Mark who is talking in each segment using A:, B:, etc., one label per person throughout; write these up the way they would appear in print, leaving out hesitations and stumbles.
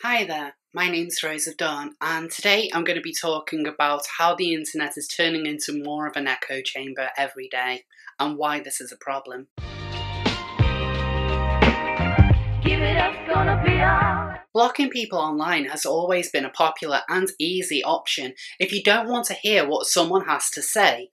A: Hi there, my name's Rose of Dawn, and today I'm going to be talking about how the internet is turning into more of an echo chamber every day, and why this is a problem. Blocking people online has always been a popular and easy option if you don't want to hear what someone has to say.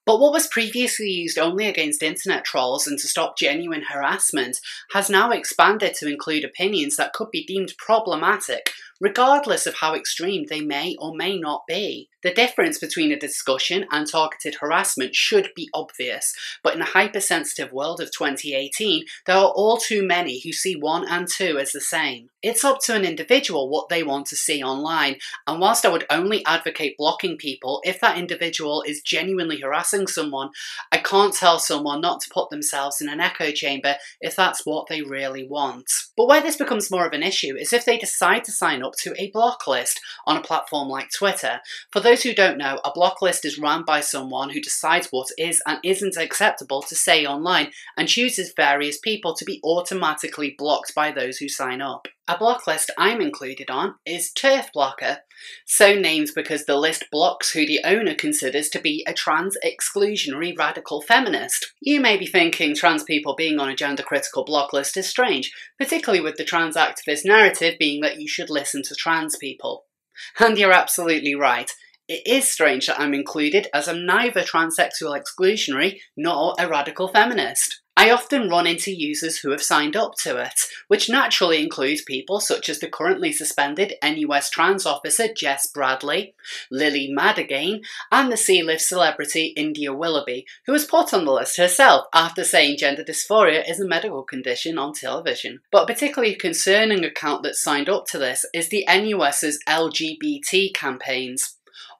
A: But what was previously used only against internet trolls and to stop genuine harassment has now expanded to include opinions that could be deemed problematic, regardless of how extreme they may or may not be. The difference between a discussion and targeted harassment should be obvious, but in a hypersensitive world of 2018, there are all too many who see one and two as the same. It's up to an individual what they want to see online, and whilst I would only advocate blocking people if that individual is genuinely harassing someone, I can't tell someone not to put themselves in an echo chamber if that's what they really want. But where this becomes more of an issue is if they decide to sign up to a block list on a platform like Twitter. For those who don't know, a block list is run by someone who decides what is and isn't acceptable to say online and chooses various people to be automatically blocked by those who sign up. A block list I'm included on is Turf Blocker, so named because the list blocks who the owner considers to be a trans-exclusionary radical feminist. You may be thinking trans people being on a gender-critical block list is strange, particularly with the trans activist narrative being that you should listen to trans people. And you're absolutely right. It is strange that I'm included as I'm neither transsexual exclusionary nor a radical feminist. I often run into users who have signed up to it, which naturally includes people such as the currently suspended NUS trans officer Jess Bradley, Lily Madigan, and the C-list celebrity India Willoughby, who was put on the list herself after saying gender dysphoria is a medical condition on television. But a particularly concerning account that signed up to this is the NUS's LGBT campaigns.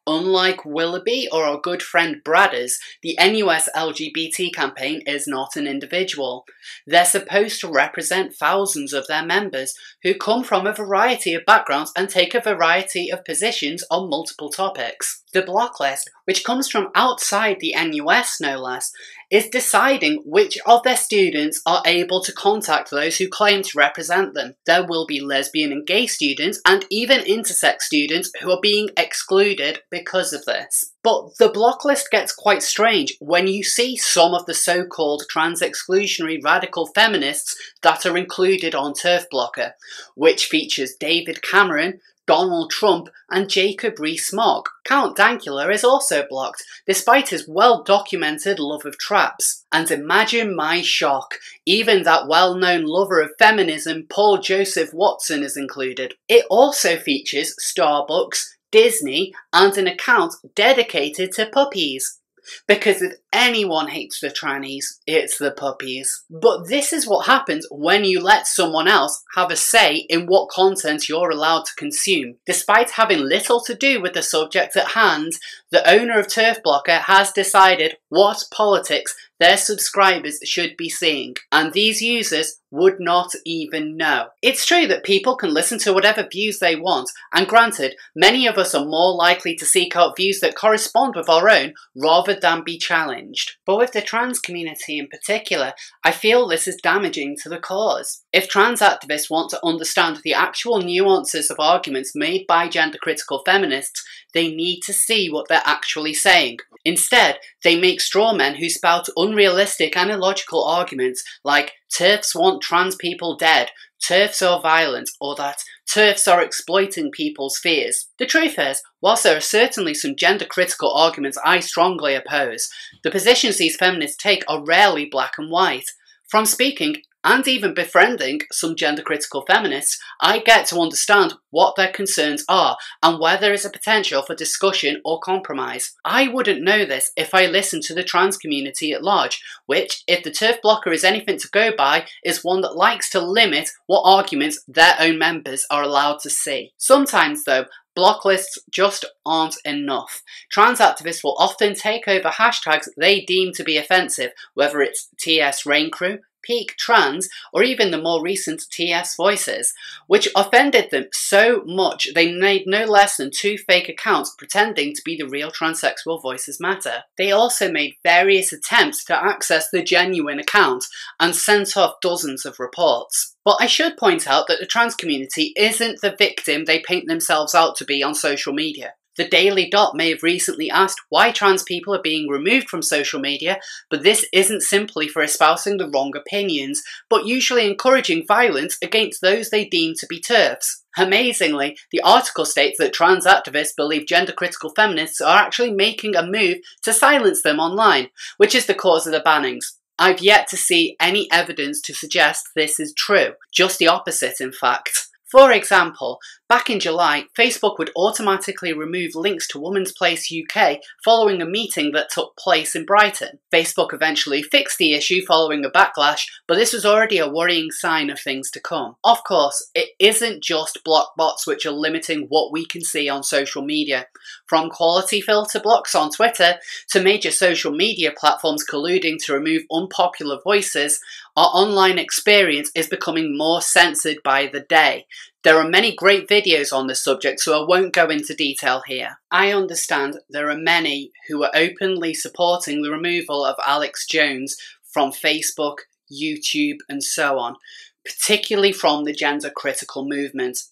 A: Unlike Willoughby or our good friend Bradders, the NUS LGBT campaign is not an individual. They're supposed to represent thousands of their members who come from a variety of backgrounds and take a variety of positions on multiple topics. The block list, which comes from outside the NUS no less, is deciding which of their students are able to contact those who claim to represent them. There will be lesbian and gay students and even intersex students who are being excluded because of this. But the block list gets quite strange when you see some of the so-called trans-exclusionary radical feminists that are included on Turf Blocker, which features David Cameron, Donald Trump and Jacob Rees-Mogg. Count Dankula is also blocked, despite his well-documented love of traps. And imagine my shock, even that well-known lover of feminism Paul Joseph Watson is included. It also features Starbucks, Disney and an account dedicated to puppies. Because if anyone hates the trannies, it's the puppies. But this is what happens when you let someone else have a say in what content you're allowed to consume. Despite having little to do with the subject at hand, the owner of Turf Blocker has decided what politics their subscribers should be seeing, and these users would not even know. It's true that people can listen to whatever views they want, and granted, many of us are more likely to seek out views that correspond with our own rather than be challenged. But with the trans community in particular, I feel this is damaging to the cause. If trans activists want to understand the actual nuances of arguments made by gender-critical feminists, they need to see what they're actually saying. Instead, they make straw men who spout unrealistic and illogical arguments like TERFs want trans people dead, TERFs are violent, or that TERFs are exploiting people's fears. The truth is, whilst there are certainly some gender-critical arguments I strongly oppose, the positions these feminists take are rarely black and white. From speaking and even befriending some gender-critical feminists, I get to understand what their concerns are and where there is a potential for discussion or compromise. I wouldn't know this if I listened to the trans community at large, which, if the Turf Blocker is anything to go by, is one that likes to limit what arguments their own members are allowed to see. Sometimes, though, block lists just aren't enough. Trans activists will often take over hashtags they deem to be offensive, whether it's TS Rain Crew, peak trans, or even the more recent TS voices, which offended them so much they made no less than 2 fake accounts pretending to be the real transsexual Voices Matter. They also made various attempts to access the genuine account and sent off dozens of reports. But I should point out that the trans community isn't the victim they paint themselves out to be on social media. The Daily Dot may have recently asked why trans people are being removed from social media, but this isn't simply for espousing the wrong opinions, but usually encouraging violence against those they deem to be TERFs. Amazingly, the article states that trans activists believe gender-critical feminists are actually making a move to silence them online, which is the cause of the bannings. I've yet to see any evidence to suggest this is true, just the opposite in fact. For example, back in July, Facebook would automatically remove links to Women's Place UK following a meeting that took place in Brighton. Facebook eventually fixed the issue following a backlash, but this was already a worrying sign of things to come. Of course, it isn't just block bots which are limiting what we can see on social media. From quality filter blocks on Twitter to major social media platforms colluding to remove unpopular voices, our online experience is becoming more censored by the day. There are many great videos on this subject, so I won't go into detail here. I understand there are many who are openly supporting the removal of Alex Jones from Facebook, YouTube, and so on, particularly from the gender critical movement.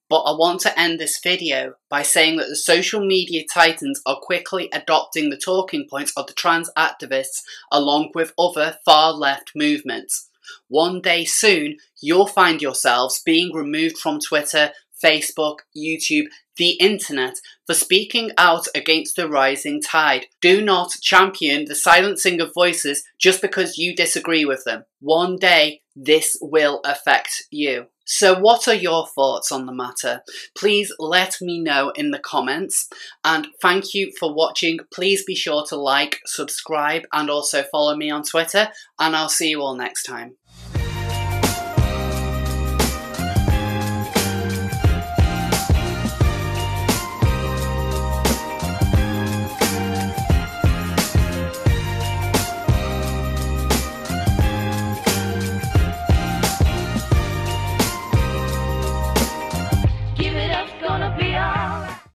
A: But I want to end this video by saying that the social media titans are quickly adopting the talking points of the trans activists along with other far left movements. One day soon, you'll find yourselves being removed from Twitter, Facebook, YouTube, the internet for speaking out against the rising tide. Do not champion the silencing of voices just because you disagree with them. One day, this will affect you. So what are your thoughts on the matter? Please let me know in the comments, and thank you for watching. Please be sure to like, subscribe, and also follow me on Twitter, and I'll see you all next time.